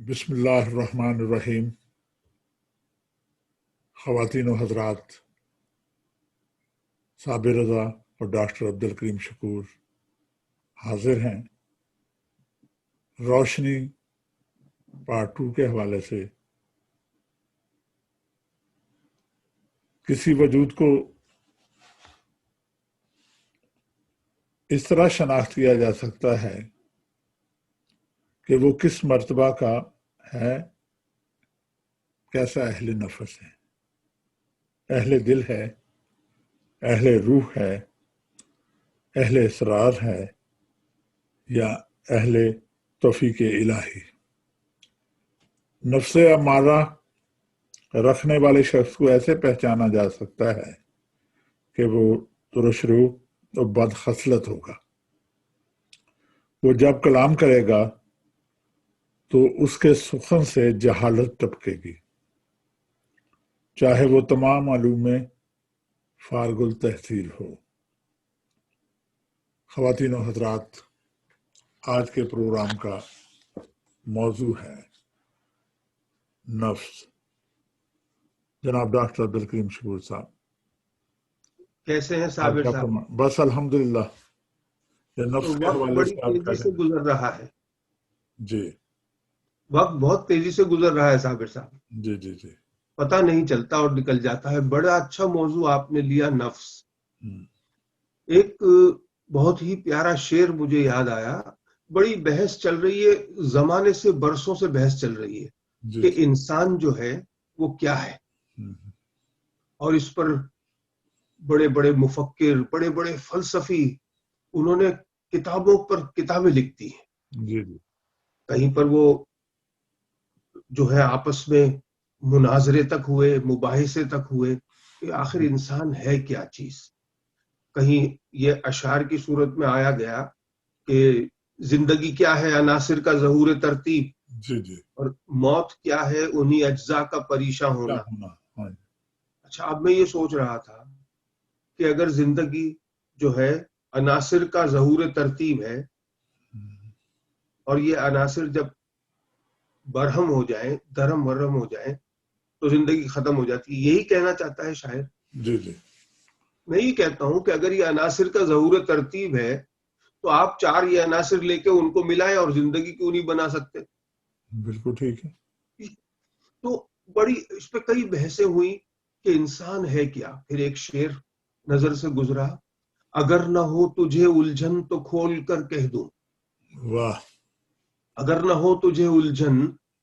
بسم اللہ الرحمن الرحیم۔ خواتین و حضرات، صابر رضا اور ڈاکٹر عبدالکریم شکور حاضر ہیں روشنی پارٹ 2 کے حوالے سے۔ کسی وجود کو اس طرح شناخت کیا جا سکتا ہے کہ وہ کس مرتبہ کا ہے، کیسا اہل نفس ہے، اہل دل ہے، اہل روح ہے، اہل اسرار ہے یا اہل توفیق الہی۔ نفس امارہ رکھنے والے شخص کو ایسے پہچانا جا سکتا ہے کہ وہ ترش روح اور بد خصلت ہوگا۔ وہ جب کلام کرے گا تو اس کے سخن سے جہالت ٹپکے گی، چاہے وہ تمام علوم میں فارغ التحصیل ہو۔ خواتین و حضرات، آج کے پروگرام کا موضوع ہے نفس۔ جناب ڈاکٹر عبدالکریم شکور صاحب، کیسے ہیں صابر صاحب؟ بس الحمدللہ۔ یہ نفس کے حوالے بڑی سے آپ تیزی سے گزر رہا ہے۔ جی، وقت بہت تیزی سے گزر رہا ہے صابر صاحب، جی جی جی۔ پتہ نہیں چلتا اور نکل جاتا ہے۔ بڑا اچھا موضوع آپ نے لیا، نفس۔ ایک بہت ہی پیارا شعر مجھے یاد آیا۔ بڑی بحث چل رہی ہے، زمانے سے برسوں سے بحث چل رہی ہے جی کہ انسان جو ہے وہ کیا ہے، اور اس پر بڑے بڑے مفکر، بڑے بڑے فلسفی، انہوں نے کتابوں پر کتابیں لکھتی ہیں۔ جی جی۔ کہیں پر وہ جو ہے آپس میں مناظرے تک ہوئے، مباحثے تک ہوئے کہ آخر انسان ہے کیا چیز۔ کہیں یہ اشعار کی صورت میں آیا گیا کہ زندگی کیا ہے، عناصر کا ظہور ترتیب، جی جی۔ اور موت کیا ہے، انہی اجزاء کا پریشاں ہونا۔ اچھا، اب میں یہ سوچ رہا تھا کہ اگر زندگی جو ہے عناصر کا ظہور ترتیب ہے، اور یہ عناصر جب برہم ہو جائیں، درہم برہم ہو جائیں، تو زندگی ختم ہو جاتی ہے۔ یہی کہنا چاہتا ہے شاعر۔ جی جی۔ میں یہ کہتا ہوں کہ اگر یہ عناصر کا ظہور ترتیب ہے تو آپ 4 یہ عناصر لے کے ان کو ملائیں اور زندگی کیوں نہیں بنا سکتے؟ بالکل ٹھیک ہے۔ تو بڑی اس پہ کئی بحثیں ہوئی کہ انسان ہے کیا۔ پھر ایک شعر نظر سے گزرا، اگر نہ ہو تجھے الجھن تو کھول کر کہہ دوں۔ واہ۔ اگر نہ ہو تجھے الجھن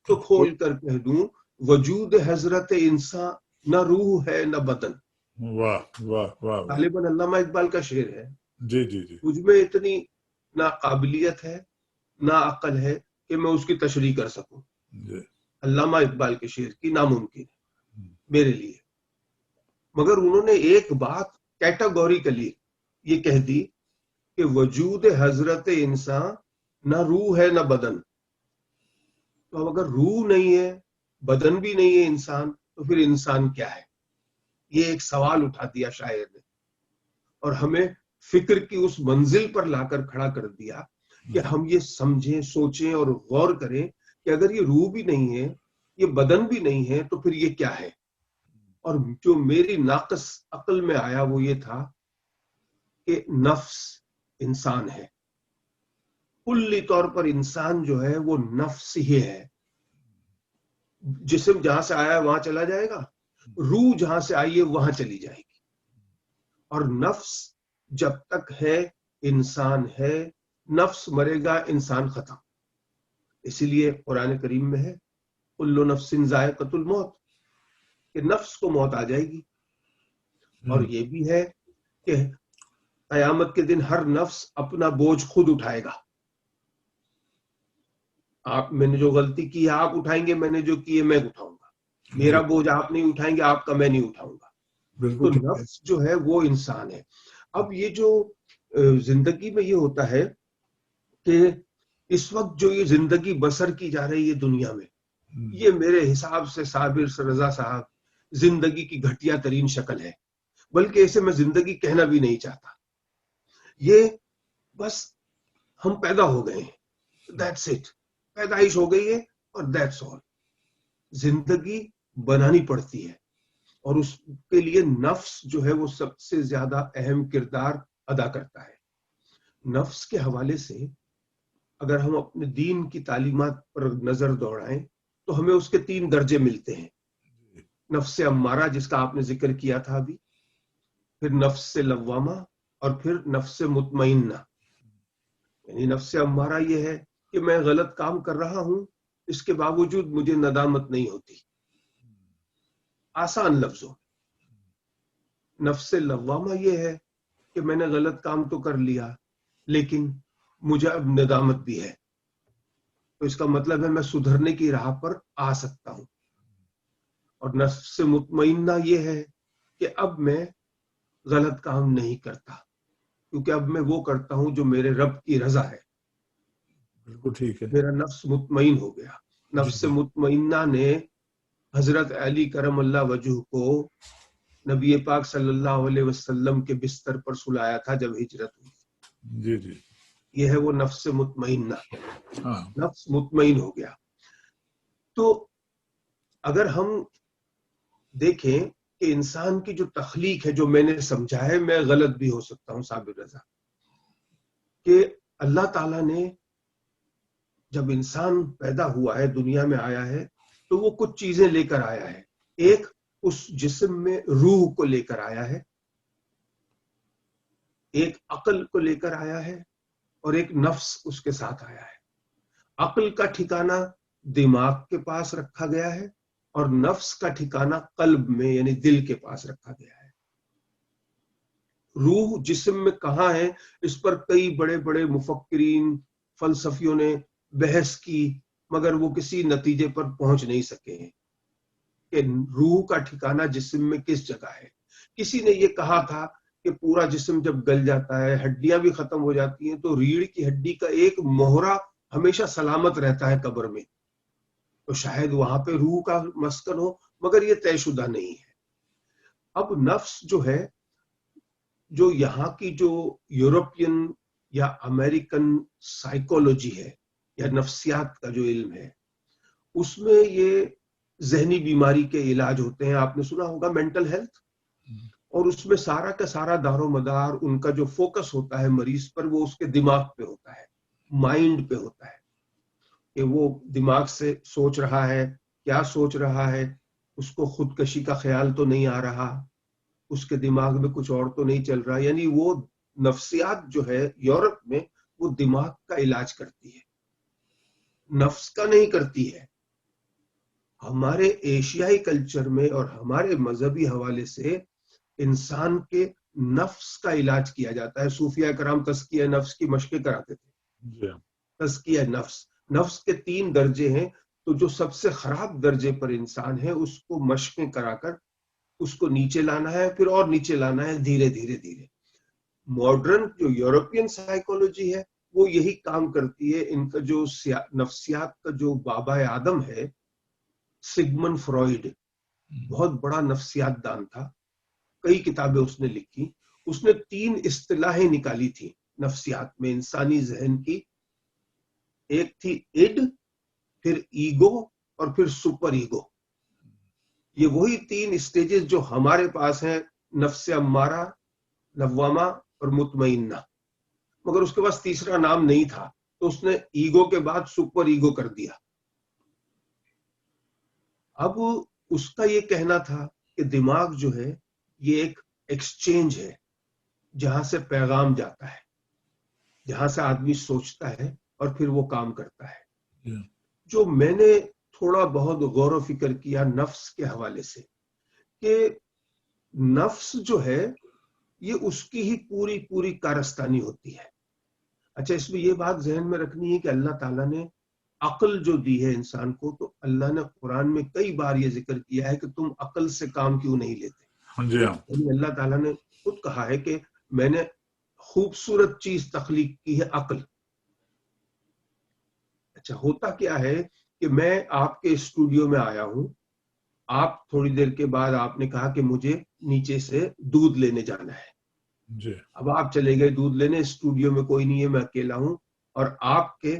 تو کھول کر کہہ دوں، وجود حضرت انسان نہ روح ہے نہ بدن۔ واہ واہ واہ۔ غالباً علامہ اقبال کا شعر ہے۔ جی جی جی۔ مجھ میں اتنی نہ قابلیت ہے نہ عقل ہے کہ میں اس کی تشریح کر سکوں۔ جی۔ علامہ اقبال کے شعر کی ناممکن ہے میرے لیے، مگر انہوں نے ایک بات کیٹاگوریکلی یہ کہہ دی کہ وجود حضرت انسان نہ روح ہے نہ بدن۔ تو اب اگر روح نہیں ہے، بدن بھی نہیں ہے انسان، تو پھر انسان کیا ہے؟ یہ ایک سوال اٹھا دیا شاعر نے، اور ہمیں فکر کی اس منزل پر لا کر کھڑا کر دیا کہ ہم یہ سمجھیں، سوچیں اور غور کریں کہ اگر یہ روح بھی نہیں ہے، یہ بدن بھی نہیں ہے، تو پھر یہ کیا ہے؟ اور جو میری ناقص عقل میں آیا وہ یہ تھا کہ نفس انسان ہے۔ کلی طور پر انسان جو ہے وہ نفس ہی ہے۔ جسم جہاں سے آیا ہے وہاں چلا جائے گا، روح جہاں سے آئی ہے وہاں چلی جائے گی، اور نفس جب تک ہے انسان ہے، نفس مرے گا انسان ختم۔ اسی لیے قرآن کریم میں ہے کل نفس ذائقۃ الموت، کہ نفس کو موت آ جائے گی۔ اور یہ بھی ہے کہ قیامت کے دن ہر نفس اپنا بوجھ خود اٹھائے گا۔ میں نے جو غلطی کی ہے آپ اٹھائیں گے، میں نے جو کی ہے میں اٹھاؤں گا۔ میرا بوجھ آپ نہیں اٹھائیں گے، آپ کا میں نہیں اٹھاؤں گا۔ تو نفس جو ہے وہ انسان ہے۔ اب یہ جو زندگی میں یہ ہوتا ہے کہ اس وقت جو یہ زندگی بسر کی جا رہی ہے دنیا میں، یہ میرے حساب سے صابر رضا صاحب زندگی کی گھٹیا ترین شکل ہے، بلکہ اسے میں زندگی کہنا بھی نہیں چاہتا۔ یہ بس ہم پیدا ہو گئے ہیں، دیٹس اٹ۔ پیدائش ہو گئی ہے اور دیٹس آل. زندگی بنانی پڑتی ہے اور اس کے لیے نفس جو ہے وہ سب سے زیادہ اہم کردار ادا کرتا ہے. نفس کے حوالے سے اگر ہم اپنے دین کی تعلیمات پر نظر دوڑائیں تو ہمیں اس کے 3 درجے ملتے ہیں. نفس امارہ جس کا آپ نے ذکر کیا تھا ابھی، پھر نفس لوامہ اور پھر نفس مطمئنہ. یعنی نفس امارہ یہ ہے کہ میں غلط کام کر رہا ہوں، اس کے باوجود مجھے ندامت نہیں ہوتی. آسان لفظوں. نفس لوامہ یہ ہے کہ میں نے غلط کام تو کر لیا لیکن مجھے اب ندامت بھی ہے، تو اس کا مطلب ہے میں سدھرنے کی راہ پر آ سکتا ہوں. اور نفس مطمئنہ یہ ہے کہ اب میں غلط کام نہیں کرتا کیونکہ اب میں وہ کرتا ہوں جو میرے رب کی رضا ہے. بالکل ٹھیک ہے. میرا نفس مطمئن ہو گیا. نفس مطمئنہ نے حضرت علی کرم اللہ وجہ کو نبی پاک صلی اللہ علیہ وسلم کے بستر پر سلایا تھا جب ہجرت ہوئی. جی جی. یہ ہے وہ نفس مطمئنہ. ہاں. نفس مطمئن ہو گیا. تو اگر ہم دیکھیں کہ انسان کی جو تخلیق ہے، جو میں نے سمجھا ہے، میں غلط بھی ہو سکتا ہوں صابر رضا، کہ اللہ تعالیٰ نے جب انسان پیدا ہوا ہے، دنیا میں آیا ہے، تو وہ کچھ چیزیں لے کر آیا ہے. ایک اس جسم میں روح کو لے کر آیا ہے، ایک عقل کو لے کر آیا ہے اور ایک نفس اس کے ساتھ آیا ہے. عقل کا ٹھکانہ دماغ کے پاس رکھا گیا ہے اور نفس کا ٹھکانہ قلب میں یعنی دل کے پاس رکھا گیا ہے. روح جسم میں کہاں ہے، اس پر کئی بڑے بڑے مفکرین فلسفیوں نے بحث کی، مگر وہ کسی نتیجے پر پہنچ نہیں سکے ہیں کہ روح کا ٹھکانہ جسم میں کس جگہ ہے. کسی نے یہ کہا تھا کہ پورا جسم جب گل جاتا ہے، ہڈیاں بھی ختم ہو جاتی ہیں، تو ریڑھ کی ہڈی کا ایک مہرہ ہمیشہ سلامت رہتا ہے قبر میں، تو شاید وہاں پہ روح کا مسکن ہو، مگر یہ طے شدہ نہیں ہے. اب نفس جو ہے، جو یہاں کی جو یورپین یا امریکن سائیکولوجی ہے یا نفسیات کا جو علم ہے، اس میں یہ ذہنی بیماری کے علاج ہوتے ہیں. آپ نے سنا ہوگا مینٹل ہیلتھ، اور اس میں سارا کا سارا دار و مدار ان کا جو فوکس ہوتا ہے مریض پر، وہ اس کے دماغ پہ ہوتا ہے، مائنڈ پہ ہوتا ہے، کہ وہ دماغ سے سوچ رہا ہے، کیا سوچ رہا ہے، اس کو خودکشی کا خیال تو نہیں آ رہا، اس کے دماغ میں کچھ اور تو نہیں چل رہا. یعنی وہ نفسیات جو ہے یورپ میں، وہ دماغ کا علاج کرتی ہے، نفس کا نہیں کرتی ہے. ہمارے ایشیائی کلچر میں اور ہمارے مذہبی حوالے سے انسان کے نفس کا علاج کیا جاتا ہے. صوفیہ کرام تزکیہ نفس کی مشقیں کراتے تھے. تزکیہ نفس، نفس کے 3 درجے ہیں، تو جو سب سے خراب درجے پر انسان ہے اس کو مشقیں کرا کر اس کو نیچے لانا ہے، پھر اور نیچے لانا ہے، دھیرے دھیرے دھیرے. ماڈرن جو یورپین سائیکولوجی ہے وہ یہی کام کرتی ہے. ان کا جو نفسیات کا جو بابا آدم ہے، سگمن فرائیڈ، بہت بڑا نفسیات دان تھا، کئی کتابیں اس نے لکھی. اس نے 3 اصطلاحیں نکالی تھی نفسیات میں انسانی ذہن کی. ایک تھی اڈ، پھر ایگو اور پھر سپر ایگو. یہ وہی 3 اسٹیجز جو ہمارے پاس ہیں، نفس امارہ، لوامہ اور مطمئنہ. مگر اس کے پاس تیسرا نام نہیں تھا، تو اس نے ایگو کے بعد سپر ایگو کر دیا. اب اس کا یہ کہنا تھا کہ دماغ جو ہے یہ ایک ایکسچینج ہے، جہاں سے پیغام جاتا ہے، جہاں سے آدمی سوچتا ہے اور پھر وہ کام کرتا ہے. جو میں نے تھوڑا بہت غور و فکر کیا نفس کے حوالے سے، کہ نفس جو ہے یہ اس کی ہی پوری پوری کارستانی ہوتی ہے. اچھا، اس میں یہ بات ذہن میں رکھنی ہے کہ اللہ تعالیٰ نے عقل جو دی ہے انسان کو، تو اللہ نے قرآن میں کئی بار یہ ذکر کیا ہے کہ تم عقل سے کام کیوں نہیں لیتے. یعنی اللہ تعالیٰ نے خود کہا ہے کہ میں نے خوبصورت چیز تخلیق کی ہے، عقل. اچھا، ہوتا کیا ہے کہ میں آپ کے اسٹوڈیو میں آیا ہوں، آپ تھوڑی دیر کے بعد آپ نے کہا کہ مجھے نیچے سے دودھ لینے جانا ہے. اب آپ چلے گئے دودھ لینے، اسٹوڈیو میں کوئی نہیں ہے، میں اکیلا ہوں، اور آپ کے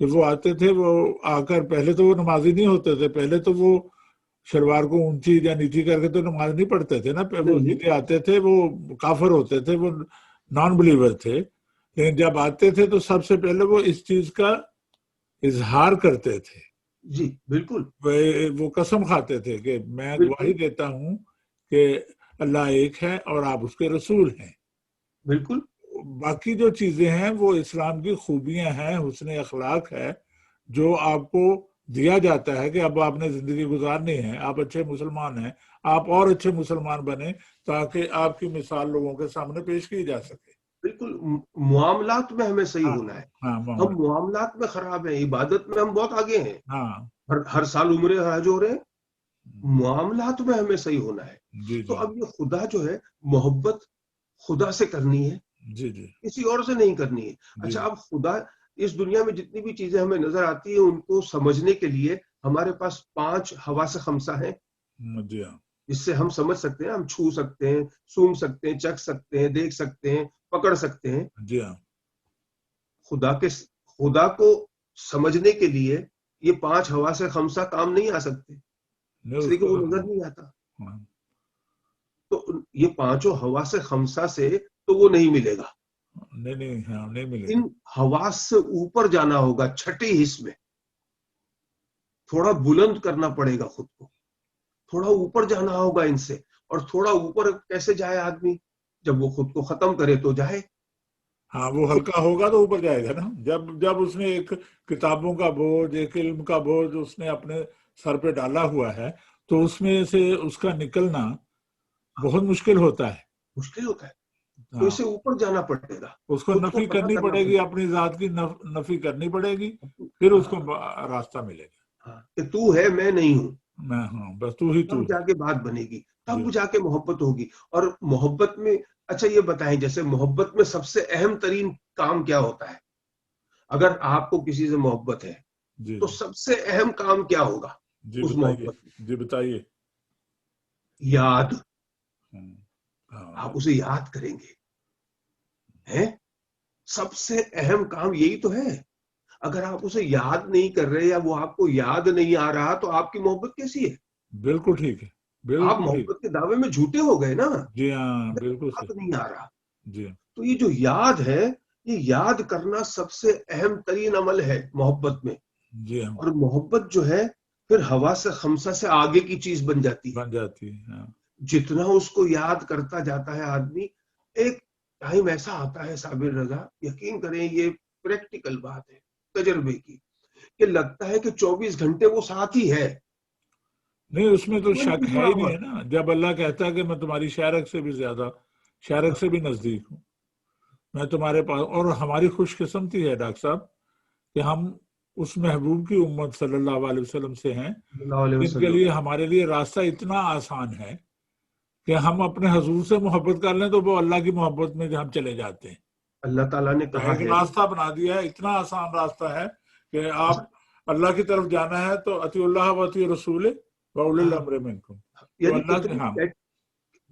کہ وہ آتے تھے، وہ آ کر پہلے تو وہ نمازی نہیں ہوتے تھے، پہلے تو وہ شلوار کو اونچی یا نیچی کر کے تو نماز نہیں پڑھتے تھے نا، وہ نہیں سیدھے آتے تھے، وہ کافر ہوتے تھے، وہ نان بلیور تھے، لیکن جب آتے تھے تو سب سے پہلے وہ اس چیز کا اظہار کرتے تھے، جی بالکل وہ قسم کھاتے تھے کہ میں گواہی بالکل دیتا ہوں کہ اللہ ایک ہے اور آپ اس کے رسول ہیں۔ بالکل باقی جو چیزیں ہیں وہ اسلام کی خوبیاں ہیں، حسن اخلاق ہے، جو آپ کو دیا جاتا ہے کہ اب آپ نے زندگی گزارنی ہے، آپ اچھے مسلمان ہیں، آپ اور اچھے مسلمان بنیں تاکہ آپ کی مثال لوگوں کے سامنے پیش کی جا سکے۔ بالکل معاملات میں ہمیں صحیح ہاں ہونا ہے، ہاں ہم معاملہ، معاملات میں خراب ہیں، عبادت میں ہم بہت آگے ہیں، ہاں ہر سال عمرے حج ہو رہے ہیں، معاملات میں ہمیں صحیح ہونا ہے۔ جی تو جی اب یہ خدا جو ہے، محبت خدا سے کرنی ہے، جی جی کسی اور سے نہیں کرنی ہے۔ جی اچھا، اب خدا، اس دنیا میں جتنی بھی چیزیں ہمیں نظر آتی ہیں ان کو سمجھنے کے لیے ہمارے پاس 5 حواس خمسہ ہیں، جی ہاں جس سے ہم سمجھ سکتے ہیں، ہم چھو سکتے ہیں، سونگھ سکتے ہیں، چکھ سکتے ہیں، دیکھ سکتے ہیں، پکڑ سکتے ہیں۔ جی ہاں خدا کو سمجھنے کے لیے یہ 5 حواس خمسہ کام نہیں آ سکتے، نہیں اس اس لیے کہ کو وہ نظر نہیں آتا۔ ہاں، تو یہ 5 حواس خمسہ سے تو وہ نہیں ملے گا، نہیں نہیں ہاں نہیں ملے ان گا۔ حواس سے اوپر جانا ہوگا، چھٹی حص میں تھوڑا بلند کرنا پڑے گا خود کو، تھوڑا اوپر جانا ہوگا ان سے۔ اور تھوڑا اوپر کیسے جائے آدمی؟ جب وہ خود کو ختم کرے تو جائے۔ ہاں وہ ہلکا ہوگا تو اوپر جائے گا نا، جب اس نے ایک کتابوں کا بوجھ، ایک علم کا بوجھ اس نے اپنے سر پہ ڈالا ہوا ہے، تو اس میں سے اس کا نکلنا بہت مشکل ہوتا ہے۔ مشکل ہوتا ہے، تو ہاں اسے اوپر جانا پڑے گا، اس کو خود کو نفی پتہ کرنی کرنا پڑے گی، پڑے اپنی ذات کی نفی کرنی پڑے گی، پھر گا۔ اس کو راستہ ملے گا۔ ہاں، کہ تو ہے میں نہیں ہوں، میں ہاں بس تو ہی تو تب ہے۔ جا کے بات بنے گی، جی تب جا کے محبت ہوگی۔ اور محبت میں، اچھا یہ بتائیں، جیسے محبت میں سب سے اہم ترین کام کیا ہوتا ہے؟ اگر آپ کو کسی سے محبت ہے جی تو جی سب سے اہم کام کیا ہوگا جی اس بتائیے، محبت میں؟ جی بتائیے۔ یاد، ہوں، آپ ہاں اسے یاد کریں گے، ہیں؟ سب سے اہم کام یہی تو ہے۔ اگر آپ اسے یاد نہیں کر رہے یا وہ آپ کو یاد نہیں آ رہا تو آپ کی محبت کیسی ہے؟ بالکل ٹھیک ہے، آپ بالکل ٹھیک۔ محبت کے دعوے میں جھوٹے ہو گئے نا، جی ہاں جب بالکل یاد صحیح۔ نہیں آ رہا۔ جی تو یہ جو یاد ہے، یہ یاد کرنا سب سے اہم ترین عمل ہے محبت میں۔ جی ہاں اور محبت جو ہے پھر حواس خمسہ سے آگے کی چیز بن جاتی ہے۔ بن جاتی ہے، ہاں جتنا اس کو یاد کرتا جاتا ہے آدمی، ایک ٹائم ایسا آتا ہے صابر رضا، یقین کریں یہ پریکٹیکل بات ہے تجربے کی، کہ لگتا ہے کہ 24 گھنٹے وہ ساتھ ہی ہے، نہیں اس میں تو کوئی شک نہیں ہے جڑا ہی ہوا۔ نہیں ہے نا، جب اللہ کہتا ہے کہ میں تمہاری شارک سے بھی زیادہ، شارک سے بھی نزدیک ہوں، میں تمہارے پاس، اور ہماری خوش قسمتی ہے ڈاکٹر صاحب کہ ہم اس محبوب کی امت صلی اللہ علیہ وسلم سے ہیں صلی اللہ علیہ جن کے وسلم۔ لیے ہمارے لیے راستہ اتنا آسان ہے کہ ہم اپنے حضور سے محبت کر لیں تو وہ اللہ کی محبت میں ہم چلے جاتے ہیں۔ اللہ تعالیٰ نے کہا ایک ہے، راستہ بنا دیا ہے، اتنا آسان راستہ ہے کہ آپ اللہ کی طرف جانا ہے تو اطیع اللہ و اطیع رسول و اولی الامر منکم، تو یعنی اللہ کے اتنی ہاں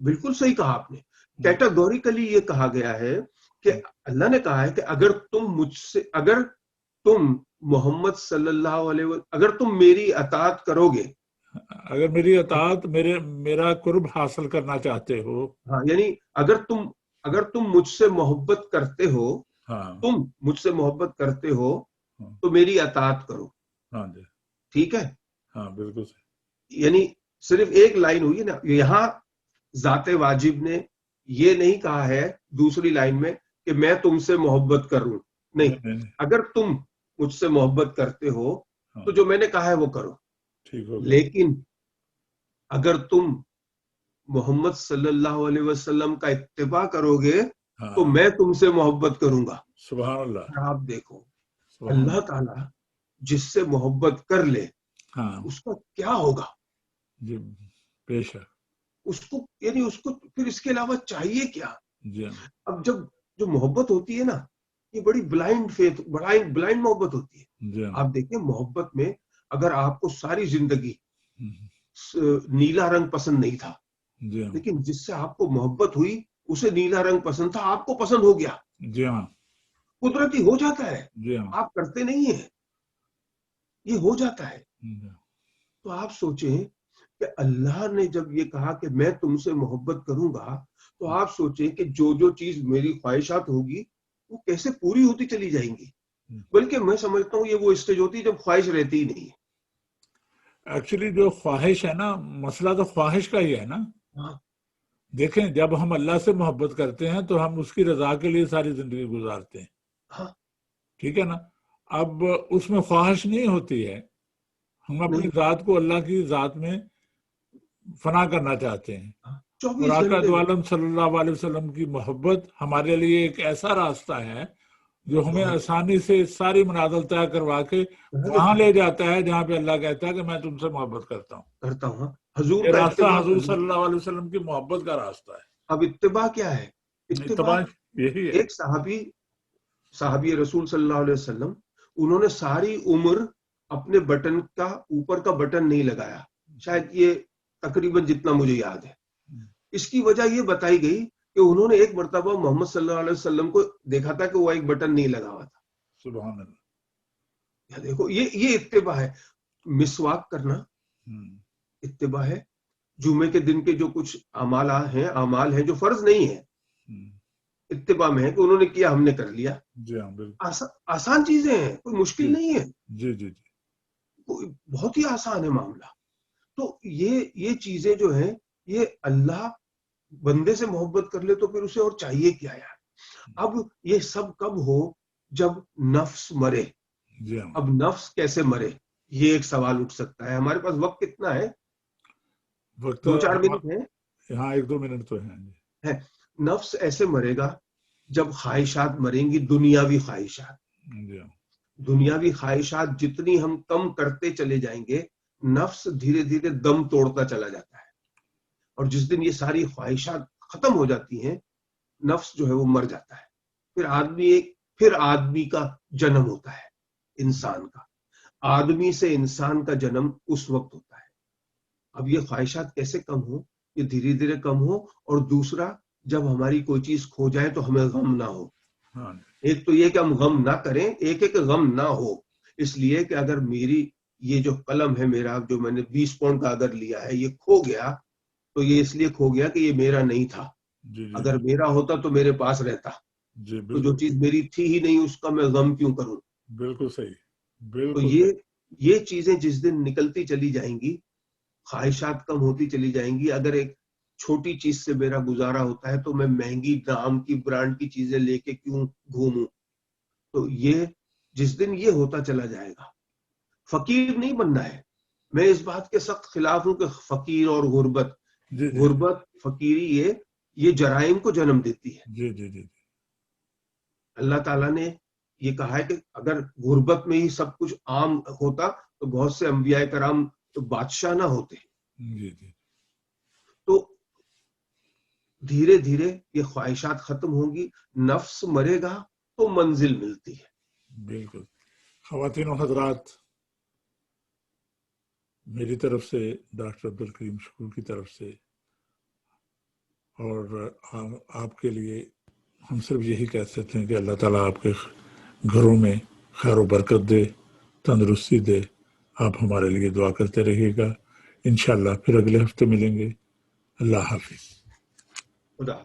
بالکل صحیح کہا آپ نے، کیٹاگوریکلی یہ کہا گیا ہے کہ اللہ نے کہا ہے کہ اگر تم محمد صلی اللہ علیہ وسلم، اگر تم میری اطاعت کرو گے، اگر میری اطاعت میرا قرب حاصل کرنا چاہتے ہو، ہاں یعنی اگر تم مجھ سے محبت کرتے ہو، ہاں تم مجھ سے محبت کرتے ہو ہاں تو میری اطاعت کرو، ہاں جی ٹھیک ہے؟ ہاں بالکل صحیح۔ یعنی صرف ایک لائن ہوئی نا یہاں، ذات واجب نے یہ نہیں کہا ہے دوسری لائن میں کہ میں تم سے محبت کروں، نہیں، نہیں نہیں نہیں، اگر تم مجھ سے محبت کرتے ہو ہاں تو جو میں نے کہا ہے وہ کرو، ٹھیک ہو گیا۔ لیکن اگر تم محمد صلی اللہ علیہ وسلم کا اتباع کرو گے تو ہاں میں تم سے محبت کروں گا۔ سبحان اللہ، آپ دیکھو، سبحان اللہ اللہ، تعالی جس سے محبت کر لے ہاں اس کا کیا ہوگا؟ جی بے شک، اس کو پھر اس کے علاوہ چاہیے کیا؟ جی ہاں اب جو محبت ہوتی ہے نا، یہ بڑی بلائنڈ فیتھ، بلائنڈ محبت ہوتی ہے۔ جی ہاں آپ دیکھیں محبت میں، اگر آپ کو ساری زندگی ہوں، نیلا رنگ پسند نہیں تھا، جی ہاں لیکن جس سے آپ کو محبت ہوئی اسے نیلا رنگ پسند تھا، آپ کو پسند ہو گیا، جی ہاں قدرتی ہو جاتا ہے، جی ہاں آپ کرتے نہیں ہیں، یہ ہو جاتا ہے. تو آپ سوچیں کہ اللہ نے جب یہ کہا کہ میں تم سے محبت کروں گا، تو آپ سوچیں کہ جو چیز میری خواہشات ہوگی وہ کیسے پوری ہوتی چلی جائیں گی. بلکہ میں سمجھتا ہوں یہ وہ اسٹیج ہوتی ہے جب خواہش رہتی ہی نہیں ہے. ایکچولی جو خواہش ہے نا، مسئلہ تو خواہش کا ہی ہے نا. دیکھیں جب ہم اللہ سے محبت کرتے ہیں تو ہم اس کی رضا کے لیے ساری زندگی گزارتے ہیں. ٹھیک ہے نا. اب اس میں خواہش نہیں ہوتی ہے، ہم اپنی ذات کو اللہ کی ذات میں فنا کرنا چاہتے ہیں. اور آقا دو عالم صلی اللہ علیہ وسلم کی محبت ہمارے لیے ایک ایسا راستہ ہے جو ہمیں آسانی سے ساری منازل طے کروا کے وہاں لے جاتا ہے جہاں پہ اللہ کہتا ہے کہ میں تم سے محبت کرتا ہوں. یہ راستہ حضور صلی اللہ علیہ وسلم کی محبت کا راستہ ہے. اب اتباع کیا ہے؟ اتباع یہی ہے. ایک صحابی رسول صلی اللہ علیہ وسلم، انہوں نے ساری عمر اپنے بٹن کا اوپر کا بٹن نہیں لگایا، شاید یہ تقریباً جتنا مجھے یاد ہے. اس کی وجہ یہ بتائی گئی کہ انہوں نے ایک مرتبہ محمد صلی اللہ علیہ وسلم کو دیکھا تھا کہ وہ ایک بٹن نہیں لگا ہوا تھا. سبحان اللہ. دیکھو یہ اتباع ہے. مسواک کرنا اتباع ہے. جمعے کے دن کے جو کچھ اعمال ہیں جو فرض نہیں ہے، اتباع میں ہے کہ انہوں نے کیا، ہم نے کر لیا. جی ہاں بالکل آسان چیزیں ہیں، کوئی مشکل نہیں ہے. جی جی جی بہت ہی آسان ہے معاملہ. تو یہ چیزیں جو ہیں، یہ اللہ بندے سے محبت کر لے تو پھر اسے اور چاہیے کیا یار. اب یہ سب کب ہو؟ جب نفس مرے. جی ہاں. اب نفس کیسے مرے، یہ ایک سوال اٹھ سکتا ہے. ہمارے پاس وقت کتنا ہے؟ وقت 2-4 منٹ ہے. ہاں 1-2 منٹ تو ہیں. نفس ایسے مرے گا جب خواہشات مریں گی، دنیاوی خواہشات. دنیاوی خواہشات جتنی ہم کم کرتے چلے جائیں گے، نفس دھیرے دھیرے دم توڑتا چلا جاتا ہے. اور جس دن یہ ساری خواہشات ختم ہو جاتی ہیں، نفس جو ہے وہ مر جاتا ہے. پھر آدمی کا جنم ہوتا ہے، انسان کا. آدمی سے انسان کا جنم اس وقت ہوتا ہے. اب یہ خواہشات کیسے کم ہو؟ یہ دھیرے دھیرے کم ہو. اور دوسرا، جب ہماری کوئی چیز کھو جائے تو ہمیں غم نہ ہو. ایک تو یہ کہ ہم غم نہ کریں، ایک ہے کہ غم نہ ہو. اس لیے کہ اگر میری یہ جو قلم ہے میرا، جو میں نے 20 پاؤنڈ کا اگر لیا ہے، یہ کھو گیا تو یہ اس لیے کھو گیا کہ یہ میرا نہیں تھا. اگر میرا ہوتا تو میرے پاس رہتا. تو جو چیز میری تھی ہی نہیں، اس کا میں غم کیوں کروں؟ بالکل صحیح. تو یہ چیزیں جس دن نکلتی چلی جائیں گی، خواہشات کم ہوتی چلی جائیں گی. اگر ایک چھوٹی چیز سے میرا گزارا ہوتا ہے تو میں مہنگی نام کی برانڈ کی چیزیں لے کے کیوں گھوموں؟ تو یہ جس دن یہ ہوتا چلا جائے گا. فقیر نہیں بننا ہے. میں اس بات کے سخت خلاف ہوں کہ فقیر اور غربت فقیری یہ جرائم کو جنم دیتی ہے. جی جی جی. اللہ تعالیٰ نے یہ کہا ہے کہ اگر غربت میں ہی سب کچھ عام ہوتا تو بہت سے انبیاء کرام تو بادشاہ نہ ہوتے. جی جی. تو دھیرے دھیرے یہ خواہشات ختم ہوں گی، نفس مرے گا تو منزل ملتی ہے. بالکل. خواتین و حضرات، میری طرف سے، ڈاکٹر عبدالکریم شکور کی طرف سے، اور آپ کے لیے ہم صرف یہی کہہ سکتے ہیں کہ اللہ تعالیٰ آپ کے گھروں میں خیر و برکت دے، تندرستی دے. آپ ہمارے لیے دعا کرتے رہیے گا. انشاءاللہ پھر اگلے ہفتے ملیں گے. اللہ حافظ. خدا